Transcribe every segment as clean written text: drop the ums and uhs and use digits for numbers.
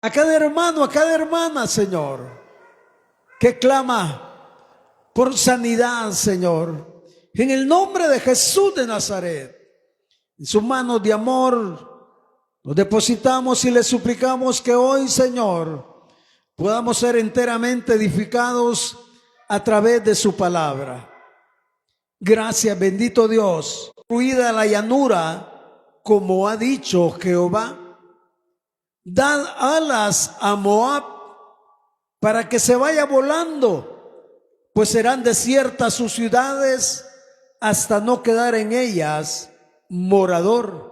a cada hermano, a cada hermana, Señor, que clama por sanidad, Señor. En el nombre de Jesús de Nazaret, en sus manos de amor nos depositamos y le suplicamos que hoy, Señor, podamos ser enteramente edificados a través de su palabra. Gracias, bendito Dios. Ruida la llanura, como ha dicho Jehová. Dad alas a Moab para que se vaya volando, pues serán desiertas sus ciudades hasta no quedar en ellas morador.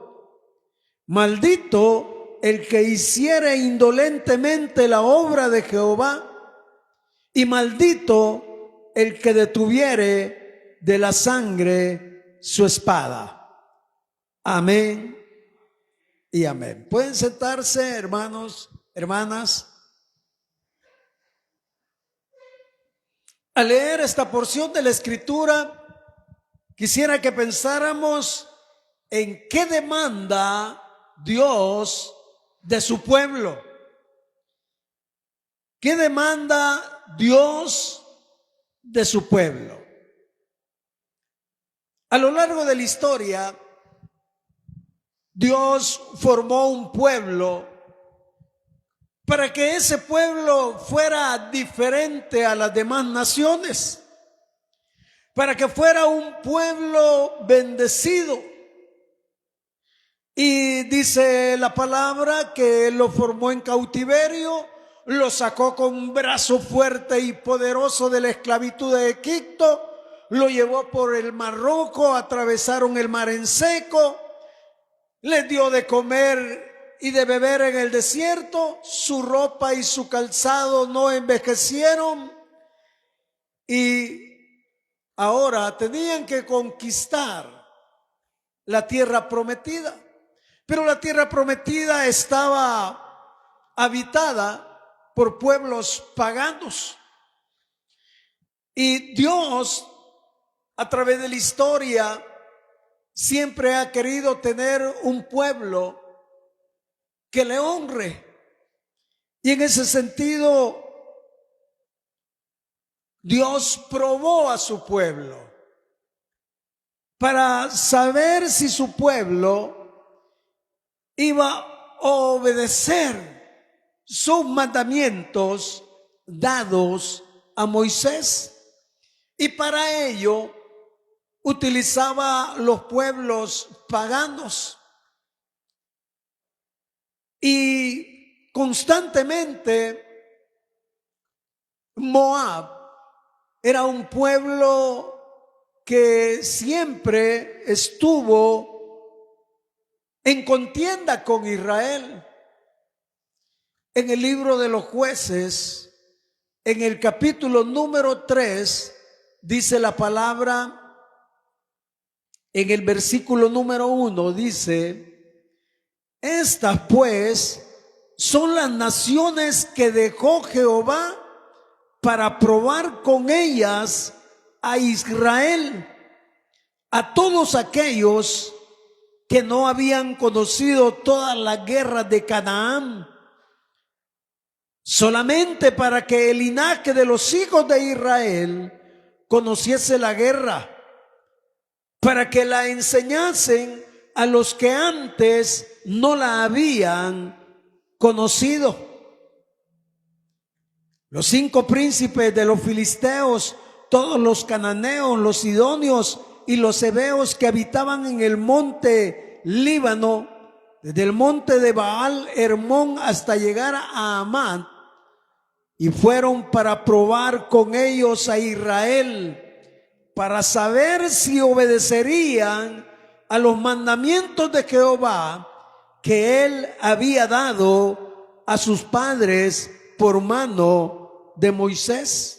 Maldito el que hiciere indolentemente la obra de Jehová, y maldito el que detuviere de la sangre su espada. Amén y amén. Pueden sentarse, hermanos, hermanas. Al leer esta porción de la Escritura, quisiera que pensáramos en qué demanda Dios de su pueblo. ¿Qué demanda Dios de su pueblo? A lo largo de la historia, Dios formó un pueblo para que ese pueblo fuera diferente a las demás naciones, para que fuera un pueblo bendecido. Y dice la palabra que Él lo formó en cautiverio, lo sacó con un brazo fuerte y poderoso de la esclavitud de Egipto, lo llevó por el Mar Rojo, atravesaron el mar en seco, les dio de comer y de beber en el desierto, su ropa y su calzado no envejecieron, y ahora tenían que conquistar la tierra prometida. Pero la tierra prometida estaba habitada por pueblos paganos. Y Dios, a través de la historia, siempre ha querido tener un pueblo que le honre. Y en ese sentido, Dios probó a su pueblo para saber si su pueblo iba a obedecer sus mandamientos dados a Moisés. Y para ello utilizaba los pueblos paganos. Y constantemente Moab era un pueblo que siempre estuvo en contienda con Israel. En el libro de los Jueces, en el capítulo número 3, dice la palabra, en el versículo número 1, dice: estas pues son las naciones que dejó Jehová para probar con ellas a Israel, a todos aquellos que no habían conocido todas las guerras de Canaán, solamente para que el linaje de los hijos de Israel conociese la guerra, para que la enseñasen a los que antes no la habían conocido. Los 5 príncipes de los filisteos, todos los cananeos, los sidonios y los heveos que habitaban en el monte Líbano, desde el monte de Baal Hermón hasta llegar a Amán, y fueron para probar con ellos a Israel, para saber si obedecerían a los mandamientos de Jehová que Él había dado a sus padres por mano de Moisés.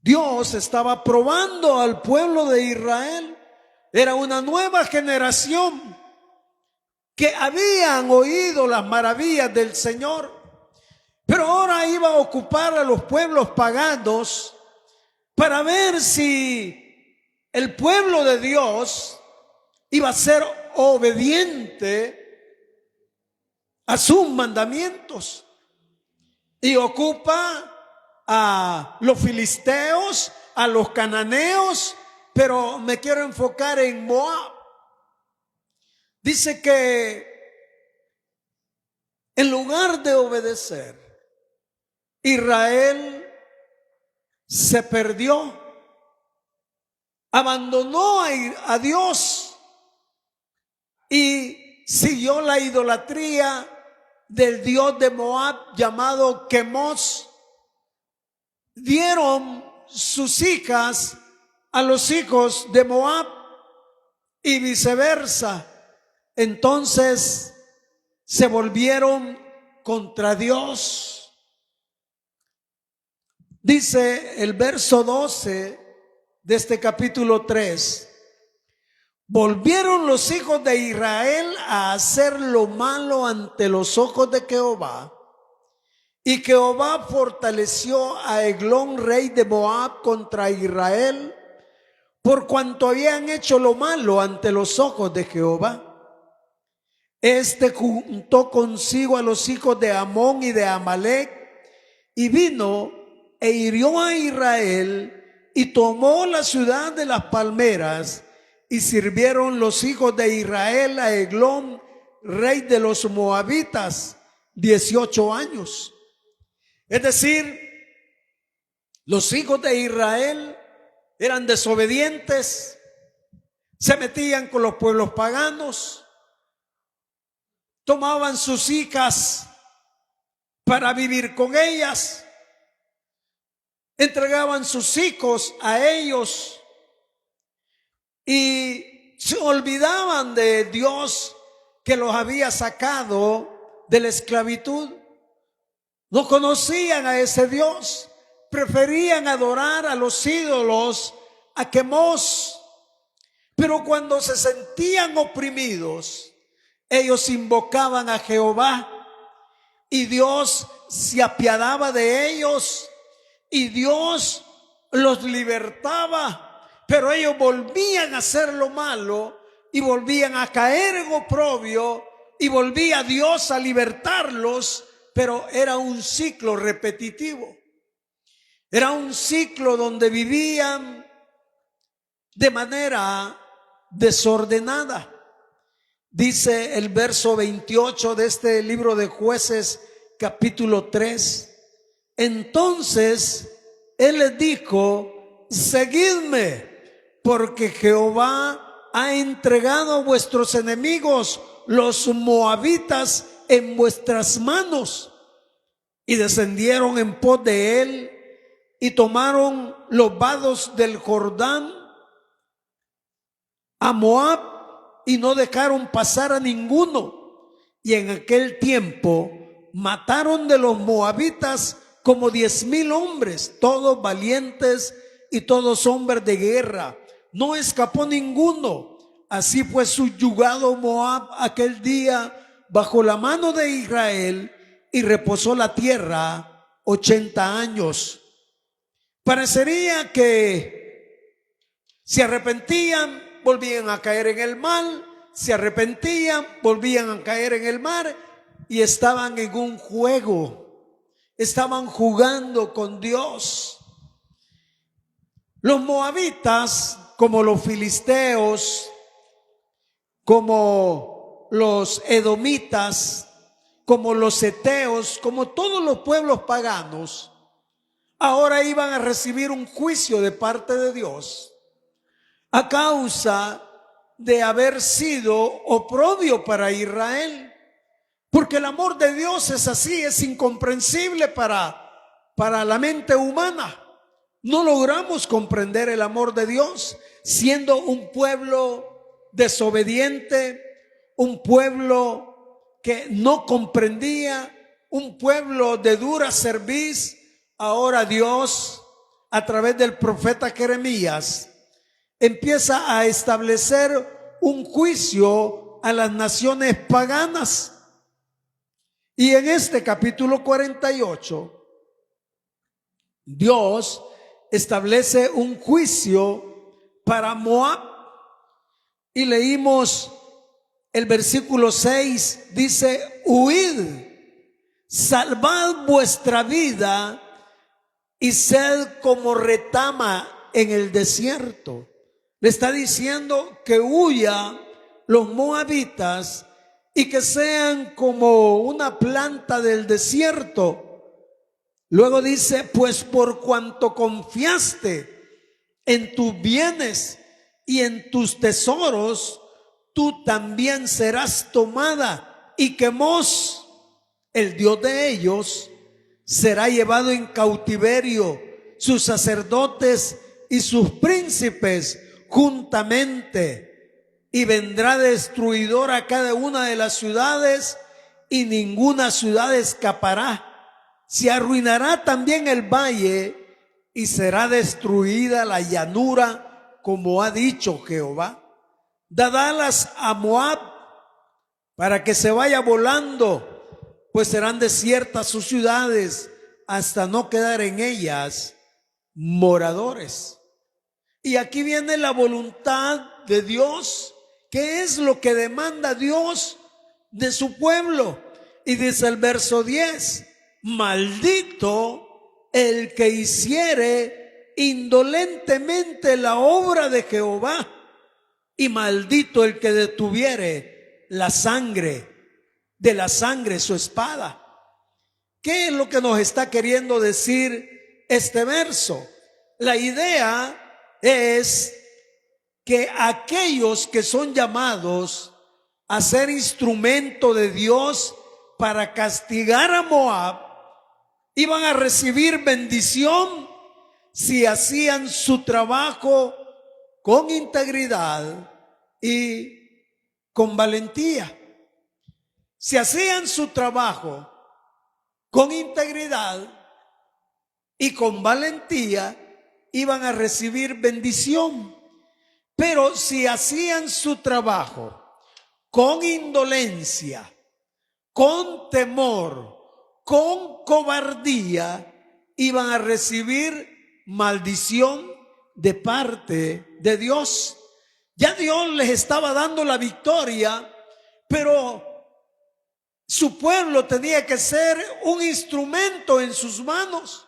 Dios estaba probando al pueblo de Israel. Era una nueva generación que habían oído las maravillas del Señor, pero ahora iba a ocupar a los pueblos paganos para ver si el pueblo de Dios iba a ser obediente a sus mandamientos y ocupa a los filisteos, a los cananeos, pero me quiero enfocar en Moab. Dice que en lugar de obedecer, Israel se perdió, abandonó a Dios y siguió la idolatría del dios de Moab llamado Quemos. Dieron sus hijas a los hijos de Moab y viceversa. Entonces se volvieron contra Dios. Dice el verso 12 de este capítulo 3: volvieron los hijos de Israel a hacer lo malo ante los ojos de Jehová, y Jehová fortaleció a Eglón, rey de Moab, contra Israel, por cuanto habían hecho lo malo ante los ojos de Jehová. Este juntó consigo a los hijos de Amón y de Amalec, y vino e hirió a Israel, y tomó la ciudad de las palmeras, y sirvieron los hijos de Israel a Eglón, rey de los moabitas, 18 años. Es decir, los hijos de Israel eran desobedientes, se metían con los pueblos paganos, tomaban sus hijas para vivir con ellas, entregaban sus hijos a ellos y se olvidaban de Dios que los había sacado de la esclavitud. No conocían a ese Dios, preferían adorar a los ídolos, a Quemos. Pero cuando se sentían oprimidos, ellos invocaban a Jehová y Dios se apiadaba de ellos y Dios los libertaba. Pero ellos volvían a hacer lo malo y volvían a caer en oprobio y volvía Dios a libertarlos, pero era un ciclo repetitivo. Era un ciclo donde vivían de manera desordenada. Dice el verso 28 de este libro de Jueces, capítulo 3. Entonces él les dijo: seguidme, porque Jehová ha entregado a vuestros enemigos, los moabitas, en vuestras manos. Y descendieron en pos de él y tomaron los vados del Jordán a Moab y no dejaron pasar a ninguno. Y en aquel tiempo mataron de los moabitas como 10,000 hombres, todos valientes y todos hombres de guerra. No escapó ninguno. Así fue subyugado Moab aquel día bajo la mano de Israel, y reposó la tierra 80 años. Parecería que se arrepentían, volvían a caer en el mal, se arrepentían, volvían a caer en el mar, y estaban en un juego, estaban jugando con Dios. Los moabitas, como los filisteos, como los edomitas, como los heteos, como todos los pueblos paganos, ahora iban a recibir un juicio de parte de Dios a causa de haber sido oprobio para Israel. Porque el amor de Dios es así, es incomprensible para la mente humana. No logramos comprender el amor de Dios siendo un pueblo desobediente, un pueblo que no comprendía, un pueblo de dura cerviz. Ahora Dios, a través del profeta Jeremías, empieza a establecer un juicio a las naciones paganas. Y en este capítulo 48, Dios establece un juicio para Moab. Y leímos el versículo 6, dice: huid, salvad vuestra vida y sed como retama en el desierto. Le está diciendo que huya los moabitas y que sean como una planta del desierto. Luego dice, pues por cuanto confiaste en tus bienes y en tus tesoros, tú también serás tomada, y Quemos, el Dios de ellos, será llevado en cautiverio, sus sacerdotes y sus príncipes juntamente, y vendrá destruidor a cada una de las ciudades, y ninguna ciudad escapará. Se arruinará también el valle, y será destruida la llanura, como ha dicho Jehová. Dad alas a Moab para que se vaya volando, pues serán desiertas sus ciudades hasta no quedar en ellas moradores. Y aquí viene la voluntad de Dios. ¿Qué es lo que demanda Dios de su pueblo? Y dice el verso 10, maldito el que hiciere indolentemente la obra de Jehová, y maldito el que detuviere la sangre, de la sangre su espada. ¿Qué es lo que nos está queriendo decir este verso? La idea es que aquellos que son llamados a ser instrumento de Dios para castigar a Moab iban a recibir bendición si hacían su trabajo con integridad y con valentía. Si hacían su trabajo con integridad y con valentía, iban a recibir bendición. Pero si hacían su trabajo con indolencia, con temor, con cobardía, iban a recibir maldición de parte de Dios. Ya Dios les estaba dando la victoria, pero su pueblo tenía que ser un instrumento en sus manos.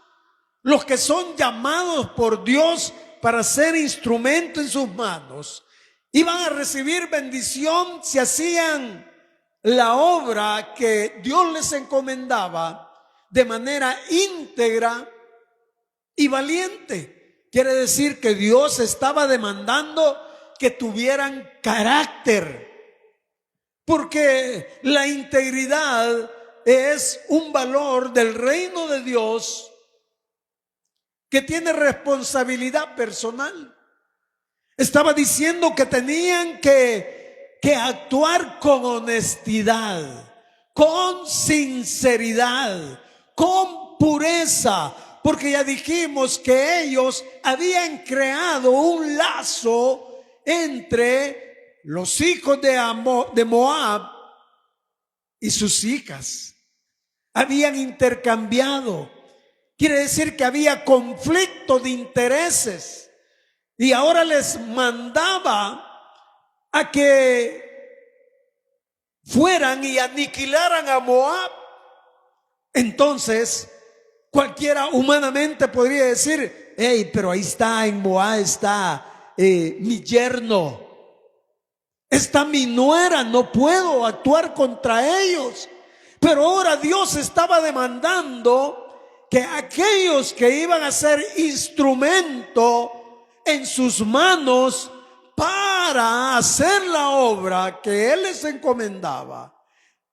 Los que son llamados por Dios para ser instrumento en sus manos iban a recibir bendición si hacían la obra que Dios les encomendaba de manera íntegra y valiente. Quiere decir que Dios estaba demandando que tuvieran carácter, porque la integridad es un valor del reino de Dios que tiene responsabilidad personal. Estaba diciendo que tenían que actuar con honestidad, con sinceridad, con pureza, porque ya dijimos que ellos habían creado un lazo entre los hijos de Moab y sus hijas. Habían intercambiado. Quiere decir que había conflicto de intereses, y ahora les mandaba a que fueran y aniquilaran a Moab. Entonces cualquiera humanamente podría decir, hey, pero ahí está, en Moab está mi yerno, está mi nuera, no puedo actuar contra ellos. Pero ahora Dios estaba demandando que aquellos que iban a ser instrumento en sus manos para hacer la obra que Él les encomendaba,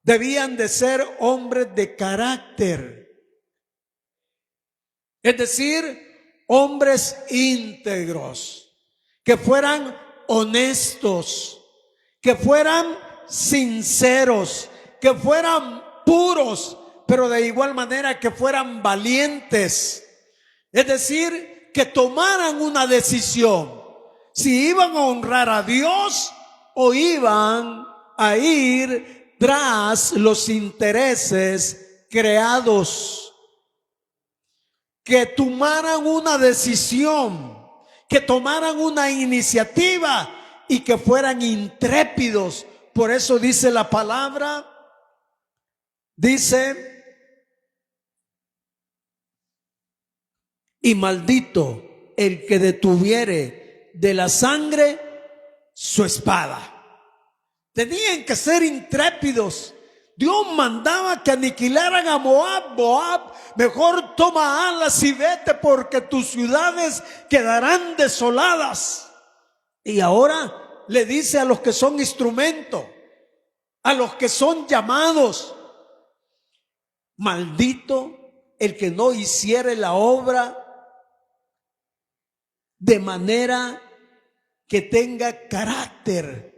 debían de ser hombres de carácter, es decir, hombres íntegros, que fueran honestos, que fueran sinceros, que fueran puros, pero de igual manera que fueran valientes. Es decir, que tomaran una decisión, si iban a honrar a Dios o iban a ir tras los intereses creados. Que tomaran una decisión, que tomaran una iniciativa y que fueran intrépidos. Por eso dice la palabra Dice: y maldito el que detuviere de la sangre su espada. Tenían que ser intrépidos. Dios mandaba que aniquilaran a Moab. Moab, mejor toma alas y vete, porque tus ciudades quedarán desoladas. Y ahora le dice a los que son instrumentos, a los que son llamados: maldito el que no hiciere la obra de manera que tenga carácter.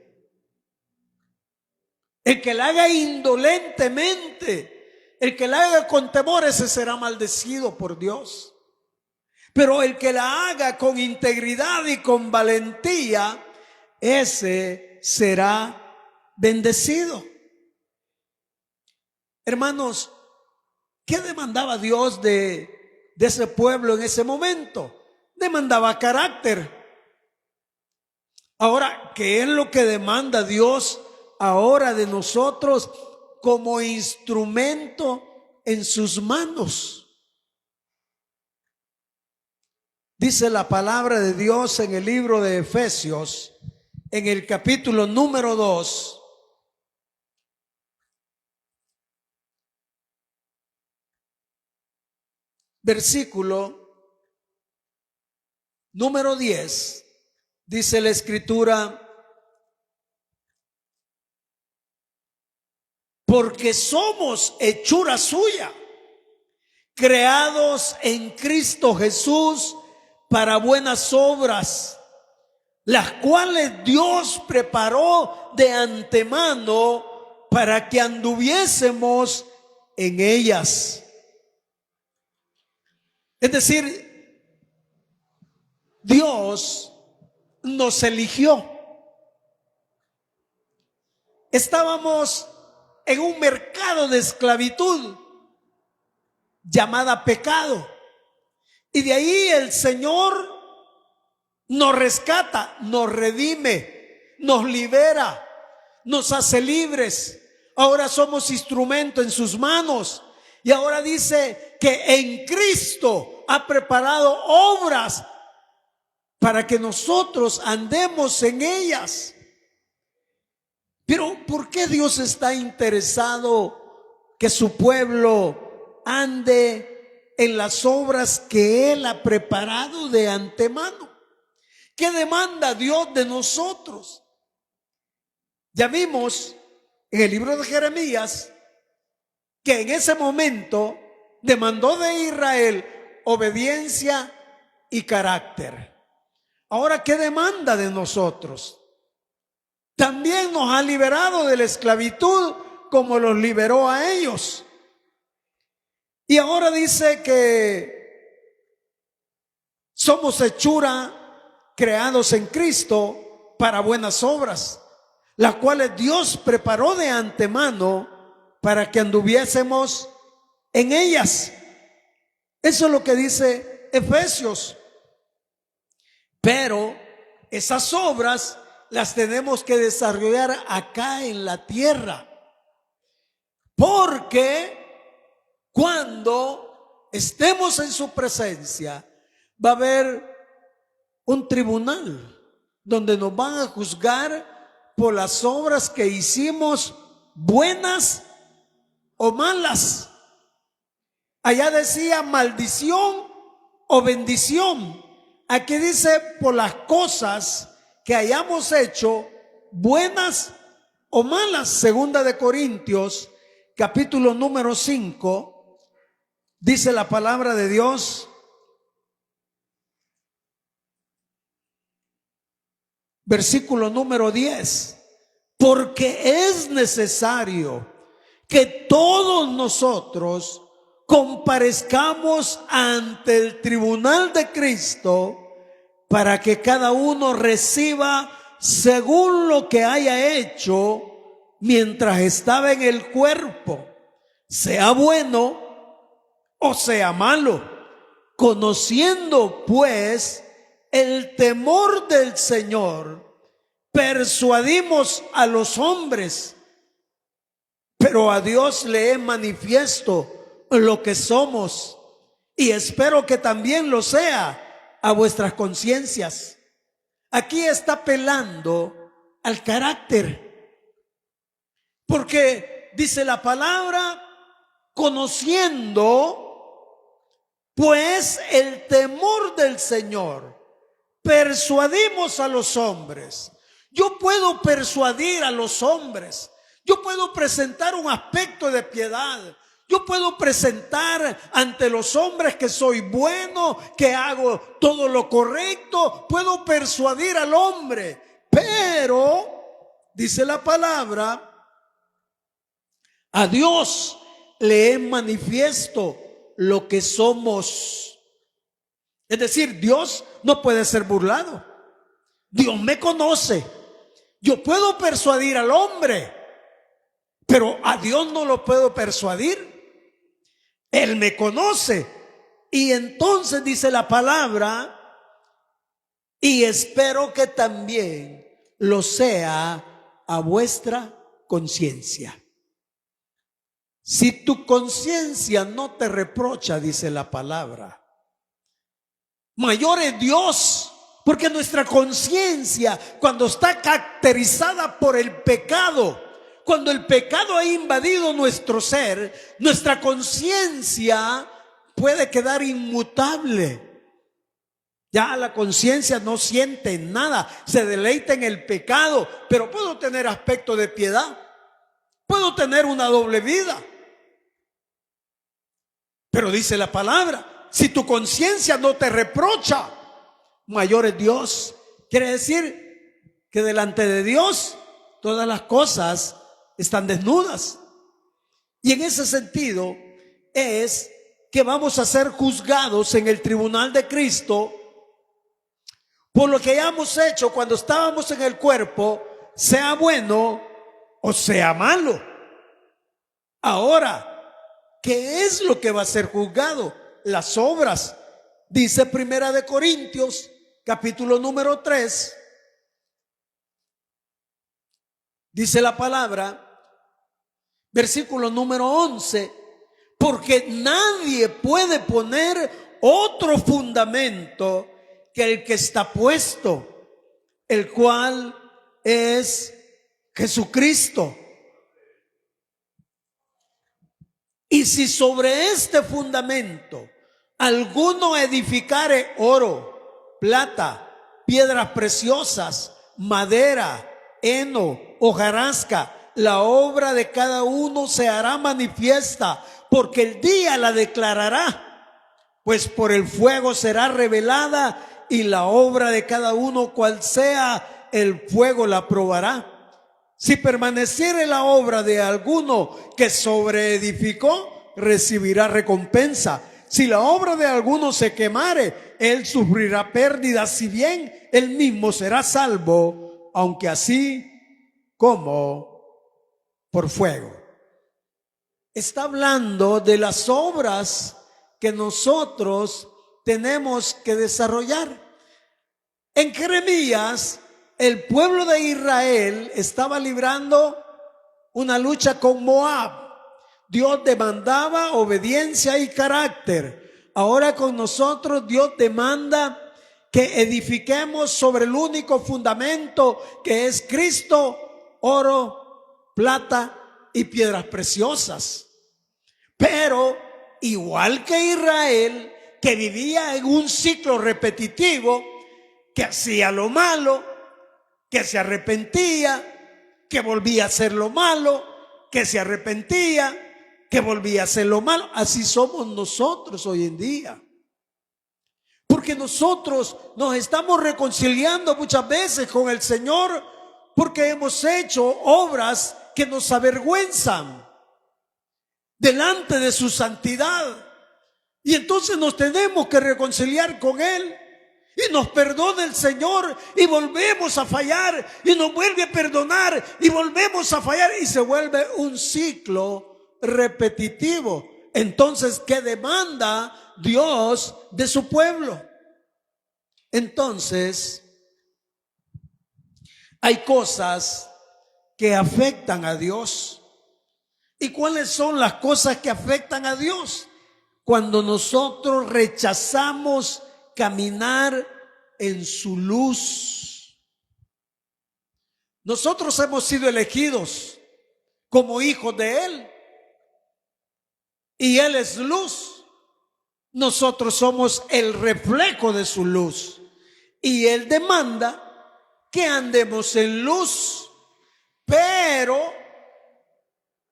El que la haga indolentemente, el que la haga con temor, ese será maldecido por Dios. Pero el que la haga con integridad y con valentía, ese será bendecido. Hermanos, ¿qué demandaba Dios de ese pueblo en ese momento? Demandaba carácter. Ahora, ¿qué es lo que demanda Dios ahora de nosotros como instrumento en sus manos? Dice la palabra de Dios en el libro de Efesios, en el capítulo número 2, versículo número 10, dice la Escritura: porque somos hechura suya, creados en Cristo Jesús para buenas obras, las cuales Dios preparó de antemano para que anduviésemos en ellas. Es decir, Dios nos eligió. Estábamos en un mercado de esclavitud llamada pecado, y de ahí el Señor nos rescata, nos redime, nos libera, nos hace libres. Ahora somos instrumento en sus manos, y ahora dice que en Cristo ha preparado obras para que nosotros andemos en ellas. Pero ¿por qué Dios está interesado que su pueblo ande en las obras que Él ha preparado de antemano? ¿Qué demanda Dios de nosotros? Ya vimos en el libro de Jeremías que en ese momento demandó de Israel obediencia y carácter. Ahora, ¿qué demanda de nosotros? También nos ha liberado de la esclavitud como los liberó a ellos. Y ahora dice que somos hechura, creados en Cristo para buenas obras, las cuales Dios preparó de antemano para que anduviésemos en ellas. Eso es lo que dice Efesios. Pero esas obras las tenemos que desarrollar acá en la tierra, porque cuando estemos en su presencia va a haber un tribunal donde nos van a juzgar por las obras que hicimos, buenas o malas. Allá decía maldición o bendición. Aquí dice por las cosas que hayamos hecho, buenas o malas. Segunda de Corintios, capítulo número 5, dice la palabra de Dios, versículo número 10: porque es necesario que todos nosotros comparezcamos ante el tribunal de Cristo, para que cada uno reciba según lo que haya hecho mientras estaba en el cuerpo, sea bueno o sea malo. Conociendo pues el temor del Señor, persuadimos a los hombres. pero a Dios le es manifiesto lo que somos, y espero que también lo sea a vuestras conciencias. Aquí está apelando al carácter, porque dice la palabra, conociendo pues el temor del Señor, persuadimos a los hombres. Yo puedo persuadir a los hombres. Yo puedo presentar un aspecto de piedad. Yo puedo presentar ante los hombres que soy bueno, que hago todo lo correcto. Puedo persuadir al hombre. Pero, dice la palabra, a Dios le es manifiesto lo que somos. Es decir, Dios no puede ser burlado. Dios me conoce. Yo puedo persuadir al hombre, pero a Dios no lo puedo persuadir. Él me conoce. Y entonces dice la palabra, y espero que también lo sea a vuestra conciencia. Si tu conciencia no te reprocha, dice la palabra, mayor es Dios, porque nuestra conciencia, cuando está caracterizada por el pecado, cuando el pecado ha invadido nuestro ser, nuestra conciencia puede quedar inmutable. Ya la conciencia no siente nada, se deleita en el pecado, pero puedo tener aspecto de piedad, puedo tener una doble vida. Pero dice la palabra, si tu conciencia no te reprocha, mayor es Dios. Quiere decir que delante de Dios todas las cosas están desnudas. Y en ese sentido es que vamos a ser juzgados en el tribunal de Cristo por lo que hayamos hecho cuando estábamos en el cuerpo, sea bueno o sea malo. Ahora, ¿qué es lo que va a ser juzgado? Las obras. Dice Primera de Corintios, capítulo número 3. Dice la palabra, versículo número 11. Porque nadie puede poner otro fundamento que el que está puesto, el cual es Jesucristo. Y si sobre este fundamento alguno edificare oro, plata, piedras preciosas, madera, heno, hojarasca, la obra de cada uno se hará manifiesta, porque el día la declarará, pues por el fuego será revelada, y la obra de cada uno, cual sea, el fuego la probará. Si permaneciere la obra de alguno que sobreedificó, recibirá recompensa. Si la obra de alguno se quemare, él sufrirá pérdida, si bien él mismo será salvo, aunque así como por fuego. Está hablando de las obras que nosotros tenemos que desarrollar. En Jeremías, el pueblo de Israel estaba librando una lucha con Moab. Dios demandaba obediencia y carácter. Ahora con nosotros Dios demanda que edifiquemos sobre el único fundamento que es Cristo, oro, plata y piedras preciosas. Pero igual que Israel, que vivía en un ciclo repetitivo, que hacía lo malo, que se arrepentía, que volvía a hacer lo malo, que se arrepentía, que volvía a hacer lo malo. Así somos nosotros hoy en día. Porque nosotros nos estamos reconciliando muchas veces con el Señor porque hemos hecho obras que nos avergüenzan delante de su santidad. Y entonces nos tenemos que reconciliar con Él. Y nos perdona el Señor y volvemos a fallar y nos vuelve a perdonar y volvemos a fallar y se vuelve un ciclo repetitivo. Entonces, ¿qué demanda Dios de su pueblo? Entonces, hay cosas que afectan a Dios. ¿Y cuáles son las cosas que afectan a Dios? Cuando nosotros rechazamos caminar en su luz. Nosotros hemos sido elegidos como hijos de Él. Y Él es luz. Nosotros somos el reflejo de su luz. Y Él demanda que andemos en luz. Pero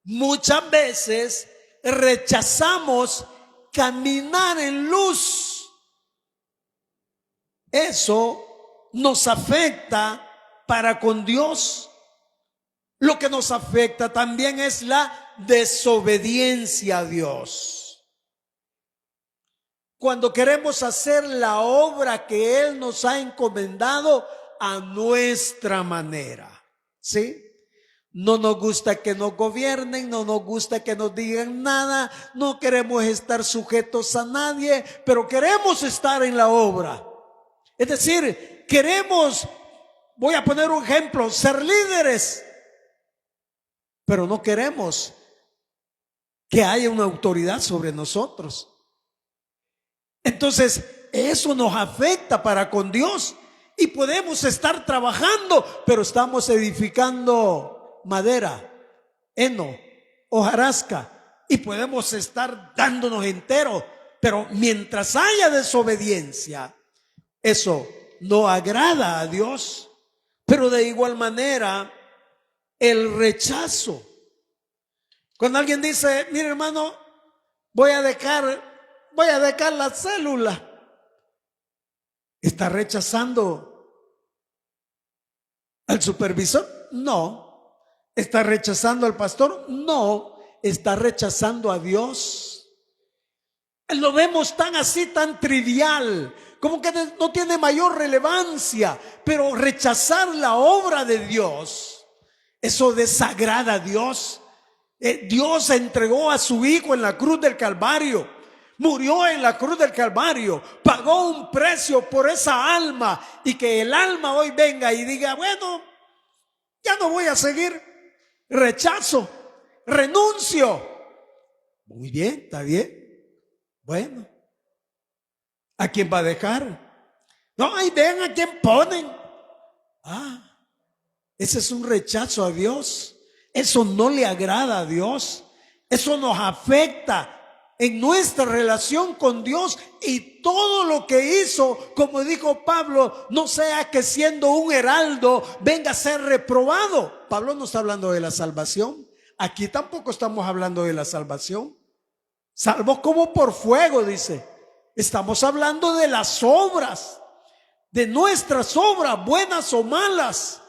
muchas veces rechazamos caminar en luz. Eso nos afecta para con Dios. Lo que nos afecta también es la desobediencia a Dios. Cuando queremos hacer la obra que Él nos ha encomendado a nuestra manera, ¿sí? No nos gusta que nos gobiernen, no nos gusta que nos digan nada, no queremos estar sujetos a nadie, pero queremos estar en la obra. Es decir, queremos, voy a poner un ejemplo, ser líderes, pero no queremos que haya una autoridad sobre nosotros. Entonces, eso nos afecta para con Dios. Y podemos estar trabajando, pero estamos edificando madera, heno, hojarasca, y podemos estar dándonos enteros, pero mientras haya desobediencia, eso no agrada a Dios. Pero de igual manera, el rechazo. Cuando alguien dice, mire hermano, voy a dejar la célula, ¿está rechazando al supervisor? No. ¿Está rechazando al pastor? No. Está rechazando a Dios. Lo vemos tan así, tan trivial, como que no tiene mayor relevancia. Pero rechazar la obra de Dios, eso desagrada a Dios. Dios entregó a su Hijo en la cruz del Calvario. Murió en la cruz del Calvario, pagó un precio por esa alma, y que el alma hoy venga y diga, bueno, ya no voy a seguir, rechazo, renuncio. Muy bien, está bien. Bueno, ¿a quién va a dejar? No, ahí ven a quién ponen. Ese es un rechazo a Dios. Eso no le agrada a Dios. Eso nos afecta en nuestra relación con Dios, y todo lo que hizo, como dijo Pablo, no sea que siendo un heraldo venga a ser reprobado. Pablo no está hablando de la salvación. Aquí tampoco estamos hablando de la salvación. Salvos como por fuego, dice. Estamos hablando de las obras, de nuestras obras, buenas o malas.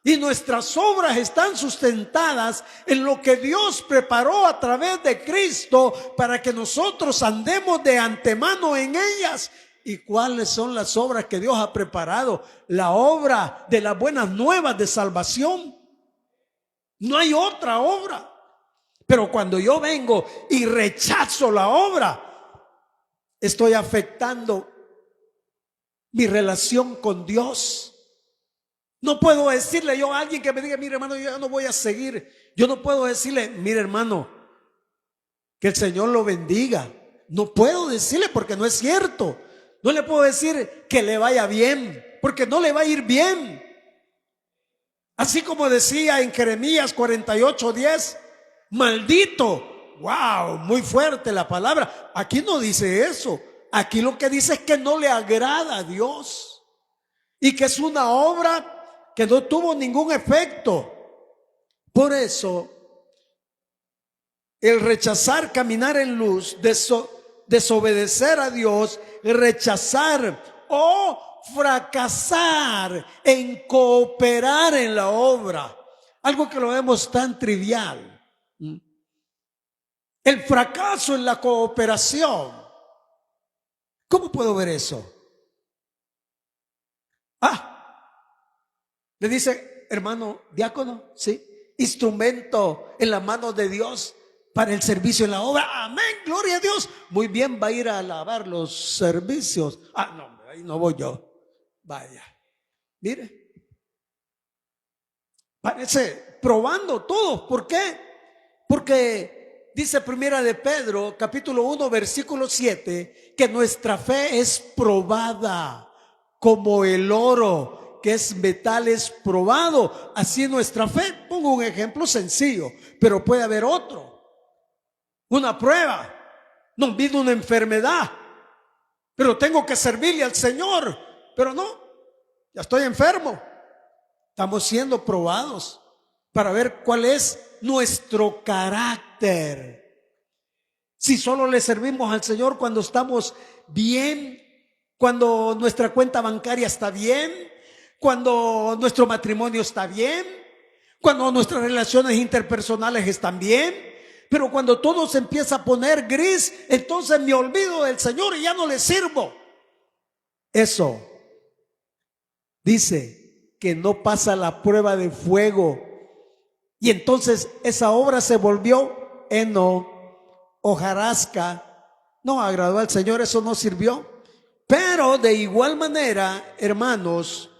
Y nuestras obras están sustentadas en lo que Dios preparó a través de Cristo para que nosotros andemos de antemano en ellas. ¿Y cuáles son las obras que Dios ha preparado? La obra de las buenas nuevas de salvación. No hay otra obra. Pero cuando yo vengo y rechazo la obra, estoy afectando mi relación con Dios. No puedo decirle yo a alguien que me diga, mire hermano, yo ya no voy a seguir. Yo no puedo decirle, mire hermano, que el Señor lo bendiga. No puedo decirle porque no es cierto. No le puedo decir que le vaya bien, porque no le va a ir bien. Así como decía en Jeremías 48:10, maldito. Wow, muy fuerte la palabra. Aquí no dice eso. Aquí lo que dice es que no le agrada a Dios y que es una obra que no tuvo ningún efecto. Por eso, el rechazar caminar en luz, desobedecer a Dios, rechazar o fracasar en cooperar en la obra, algo que lo vemos tan trivial. El fracaso en la cooperación. ¿Cómo puedo ver eso? Le dice, hermano diácono, sí, instrumento en la mano de Dios para el servicio en la obra. Amén, gloria a Dios. Muy bien, va a ir a alabar los servicios. No, ahí no voy yo. Vaya, mire, parece probando todo. ¿Por qué? Porque dice Primera de Pedro, capítulo 1, versículo 7, que nuestra fe es probada como el oro, que es metal, es probado. Así nuestra fe. Pongo un ejemplo sencillo, pero puede haber otro. Una prueba. No vino una enfermedad, pero tengo que servirle al Señor. Pero no, ya estoy enfermo. Estamos siendo probados para ver cuál es nuestro carácter. Si solo le servimos al Señor cuando estamos bien, cuando nuestra cuenta bancaria está bien, cuando nuestro matrimonio está bien, cuando nuestras relaciones interpersonales están bien, pero cuando todo se empieza a poner gris, entonces me olvido del Señor y ya no le sirvo. Eso dice que no pasa la prueba de fuego. Y entonces esa obra se volvió heno, hojarasca. No agradó al Señor, eso no sirvió. Pero de igual manera, hermanos,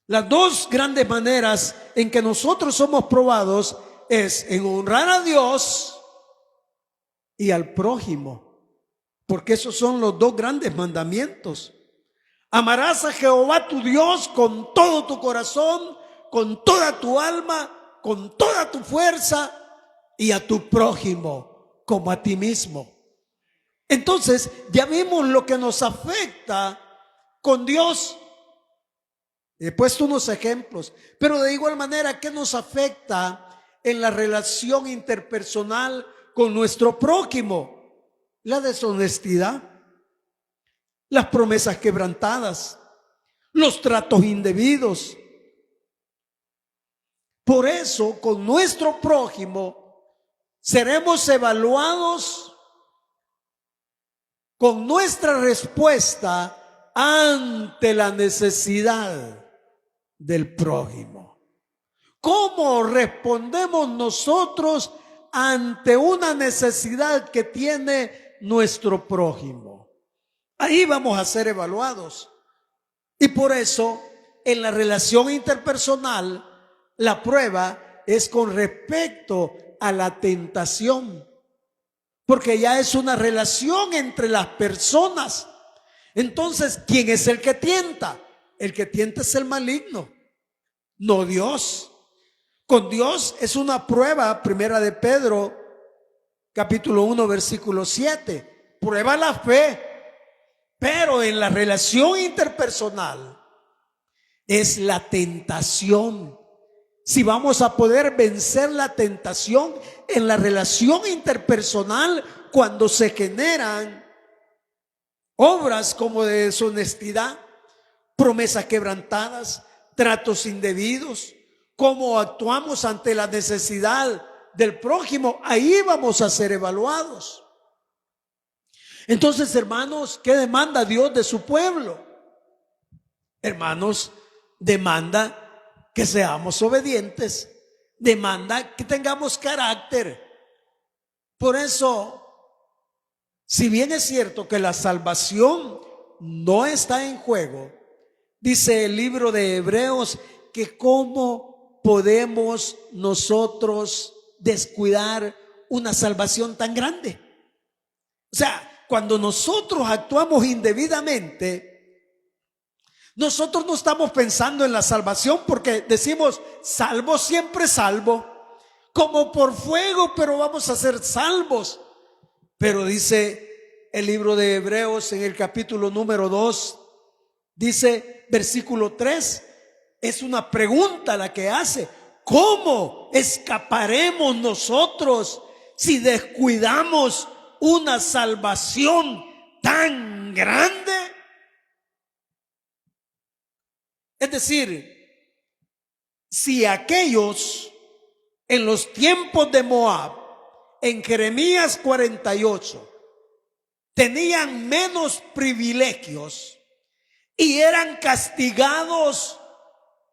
las dos grandes maneras en que nosotros somos probados es en honrar a Dios y al prójimo, porque esos son los dos grandes mandamientos. Amarás a Jehová tu Dios con todo tu corazón, con toda tu alma, con toda tu fuerza, y a tu prójimo como a ti mismo. Entonces ya vimos lo que nos afecta con Dios. He puesto unos ejemplos, pero de igual manera, ¿qué nos afecta en la relación interpersonal con nuestro prójimo? La deshonestidad, las promesas quebrantadas, los tratos indebidos. Por eso, con nuestro prójimo seremos evaluados con nuestra respuesta ante la necesidad del prójimo. ¿Cómo respondemos nosotros ante una necesidad que tiene nuestro prójimo? Ahí vamos a ser evaluados. Y por eso, en la relación interpersonal, la prueba es con respecto a la tentación, porque ya es una relación entre las personas. Entonces, ¿quién es el que tienta? El que tienta es el maligno, no Dios. Con Dios es una prueba, Primera de Pedro, capítulo 1, versículo 7. Prueba la fe, pero en la relación interpersonal es la tentación. Si vamos a poder vencer la tentación en la relación interpersonal cuando se generan obras como de deshonestidad, promesas quebrantadas, tratos indebidos, cómo actuamos ante la necesidad del prójimo, ahí vamos a ser evaluados. Entonces, hermanos, ¿qué demanda Dios de su pueblo? Hermanos, demanda que seamos obedientes, demanda que tengamos carácter. Por eso, si bien es cierto que la salvación no está en juego, dice el libro de Hebreos que cómo podemos nosotros descuidar una salvación tan grande. O sea, cuando nosotros actuamos indebidamente, nosotros no estamos pensando en la salvación porque decimos, salvo siempre salvo, como por fuego, pero vamos a ser salvos. Pero dice el libro de Hebreos en el capítulo número 2, dice versículo 3, es una pregunta la que hace: ¿cómo escaparemos nosotros si descuidamos una salvación tan grande? Es decir, si aquellos en los tiempos de Moab, en Jeremías 48, tenían menos privilegios y eran castigados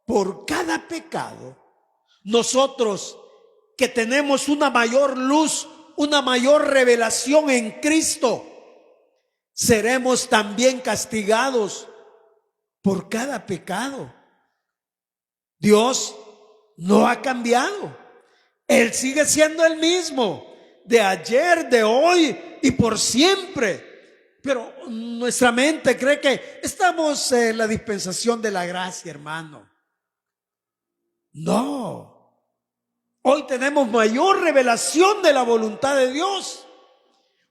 por cada pecado, nosotros que tenemos una mayor luz, una mayor revelación en Cristo, seremos también castigados por cada pecado. Dios no ha cambiado. Él sigue siendo el mismo, de ayer, de hoy y por siempre. Pero nuestra mente cree que estamos en la dispensación de la gracia, hermano. No. Hoy tenemos mayor revelación de la voluntad de Dios.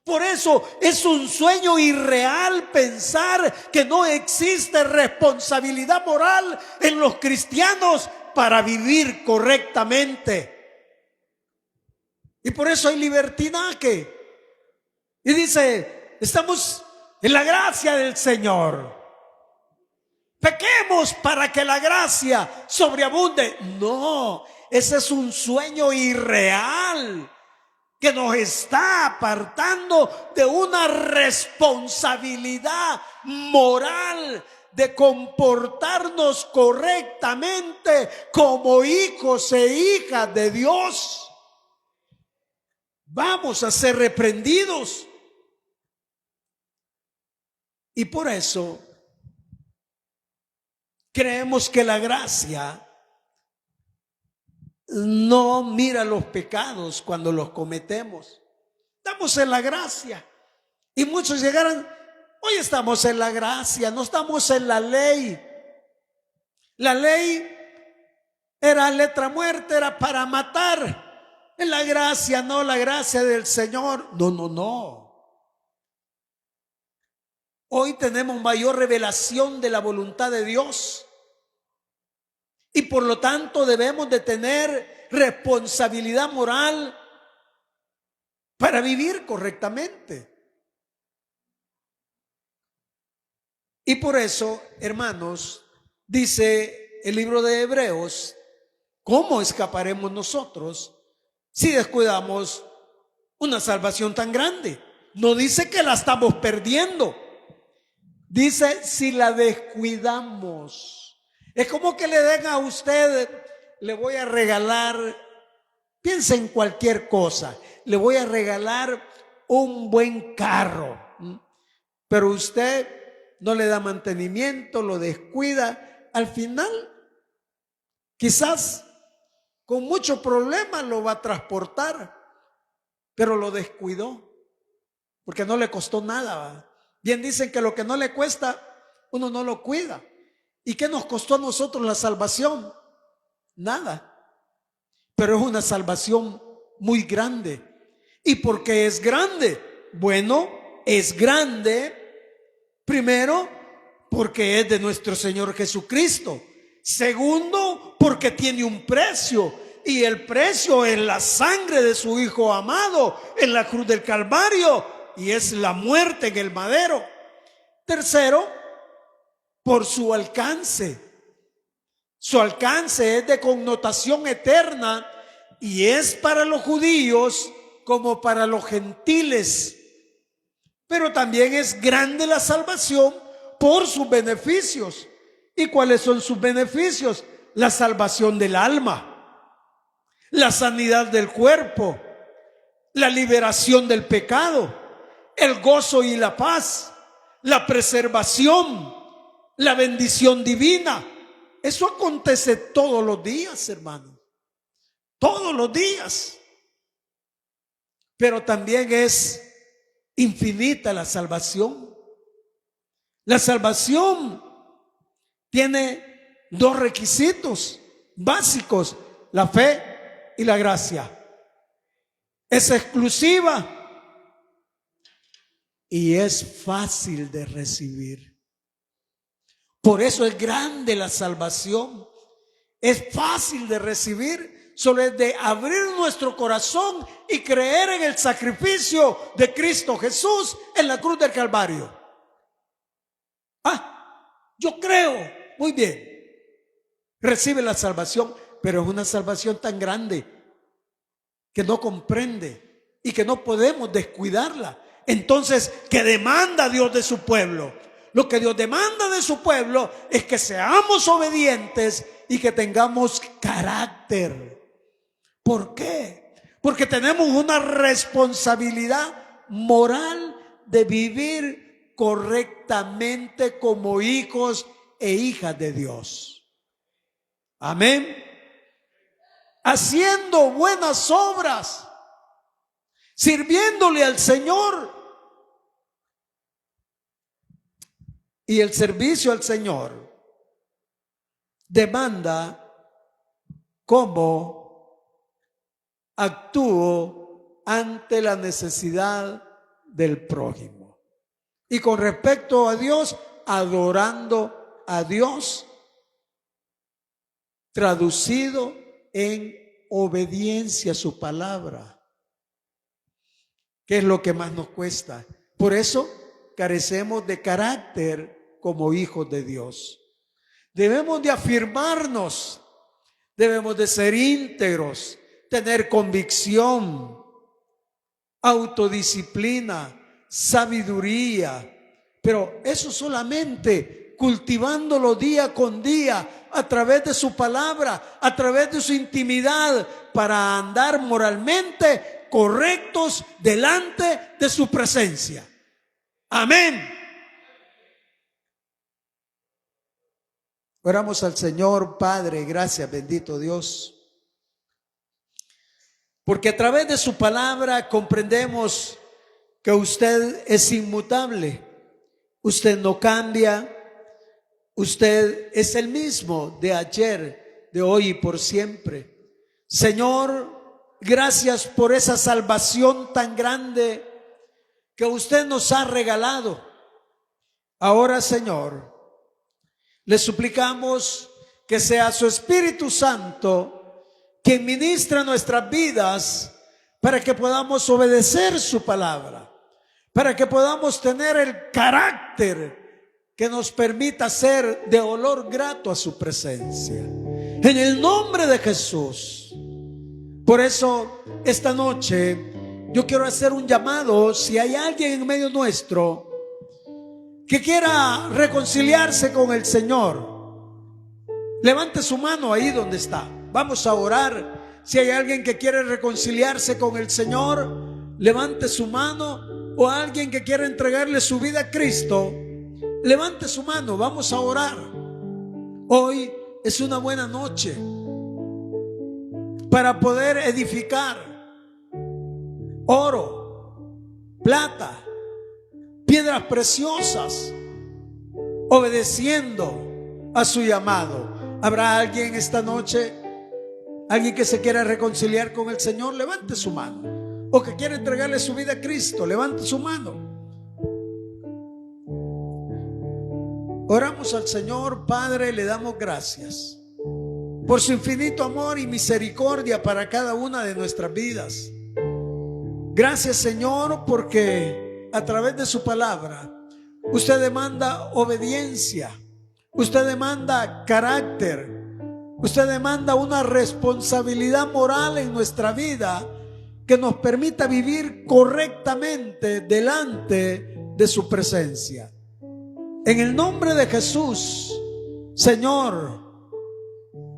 Por eso es un sueño irreal pensar que no existe responsabilidad moral en los cristianos para vivir correctamente. Y por eso hay libertinaje. Y dice, estamos en la gracia del Señor. Pequemos para que la gracia sobreabunde. No, ese es un sueño irreal que nos está apartando de una responsabilidad moral de comportarnos correctamente como hijos e hijas de Dios. Vamos a ser reprendidos. Y por eso creemos que la gracia no mira los pecados cuando los cometemos. Estamos en la gracia. Y muchos llegarán, hoy estamos en la gracia, no estamos en la ley. La ley era letra muerta, era para matar. En la gracia, no, la gracia del Señor. No. Hoy tenemos mayor revelación de la voluntad de Dios. Y por lo tanto debemos de tener responsabilidad moral para vivir correctamente. Y por eso, hermanos, dice el libro de Hebreos, ¿cómo escaparemos nosotros si descuidamos una salvación tan grande? No dice que la estamos perdiendo. Dice si la descuidamos. Es como que le den a usted, le voy a regalar, piensa en cualquier cosa, le voy a regalar un buen carro, pero usted no le da mantenimiento, lo descuida, al final quizás con mucho problema lo va a transportar, pero lo descuidó, porque no le costó nada, ¿va? Bien dicen que lo que no le cuesta, uno no lo cuida. ¿Y qué nos costó a nosotros la salvación? Nada. Pero es una salvación muy grande. ¿Y por qué es grande? Bueno, es grande primero porque es de nuestro Señor Jesucristo. Segundo, porque tiene un precio. Y el precio es la sangre de su Hijo amado en la cruz del Calvario. Y es la muerte en el madero. Tercero, por su alcance. Su alcance es de connotación eterna y es para los judíos como para los gentiles. Pero también es grande la salvación por sus beneficios. ¿Y cuáles son sus beneficios? La salvación del alma, la sanidad del cuerpo, la liberación del pecado, el gozo y la paz, la preservación, la bendición divina. Eso acontece todos los días, hermano. Todos los días. Pero también es infinita la salvación. La salvación tiene dos requisitos básicos: la fe y la gracia. Es exclusiva y es fácil de recibir. Por eso es grande la salvación. Es fácil de recibir. Solo es de abrir nuestro corazón y creer en el sacrificio de Cristo Jesús en la cruz del Calvario. Yo creo. Muy bien. Recibe la salvación, pero es una salvación tan grande que no comprende y que no podemos descuidarla. Entonces, ¿qué demanda Dios de su pueblo? Lo que Dios demanda de su pueblo es que seamos obedientes y que tengamos carácter. ¿Por qué? Porque tenemos una responsabilidad moral de vivir correctamente como hijos e hijas de Dios. Amén. haciendo buenas obras, sirviéndole al Señor. Y el servicio al Señor demanda cómo actúo ante la necesidad del prójimo. Y con respecto a Dios, adorando a Dios, traducido en obediencia a su palabra, que es lo que más nos cuesta. Por eso carecemos de carácter como hijos de Dios. Debemos de afirmarnos, debemos de ser íntegros, tener convicción, autodisciplina, sabiduría, pero eso solamente cultivándolo día con día a través de su palabra, a través de su intimidad, para andar moralmente correctos delante de su presencia. Amén. Oramos al Señor. Padre, gracias, bendito Dios, porque a través de su palabra comprendemos que usted es inmutable, usted no cambia, usted es el mismo de ayer, de hoy y por siempre. Señor, gracias por esa salvación tan grande que usted nos ha regalado. Ahora, Señor, le suplicamos que sea su Espíritu Santo quien ministra nuestras vidas para que podamos obedecer su palabra, para que podamos tener el carácter que nos permita ser de olor grato a su presencia. En el nombre de Jesús. Por eso, esta noche yo quiero hacer un llamado. Si hay alguien en medio nuestro que quiera reconciliarse con el Señor, levante su mano ahí donde está. Vamos a orar. Si hay alguien que quiere reconciliarse con el Señor, levante su mano. O alguien que quiere entregarle su vida a Cristo, levante su mano. Vamos a orar. Hoy es una buena noche para poder edificar oro, plata, piedras preciosas, obedeciendo a su llamado. ¿Habrá alguien esta noche, alguien que se quiera reconciliar con el Señor? Levante su mano. O que quiera entregarle su vida a Cristo, levante su mano. Oramos al Señor. Padre, le damos gracias por su infinito amor y misericordia para cada una de nuestras vidas. Gracias, Señor, porque a través de su palabra usted demanda obediencia, usted demanda carácter, usted demanda una responsabilidad moral en nuestra vida que nos permita vivir correctamente delante de su presencia. En el nombre de Jesús, Señor,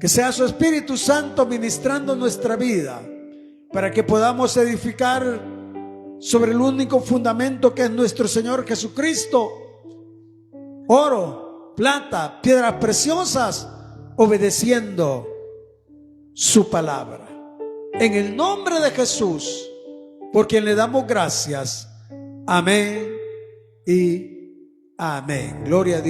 que sea su Espíritu Santo ministrando nuestra vida para que podamos edificar sobre el único fundamento que es nuestro Señor Jesucristo. Oro, plata, piedras preciosas, obedeciendo su palabra. En el nombre de Jesús, por quien le damos gracias. Amén y amén. Gloria a Dios.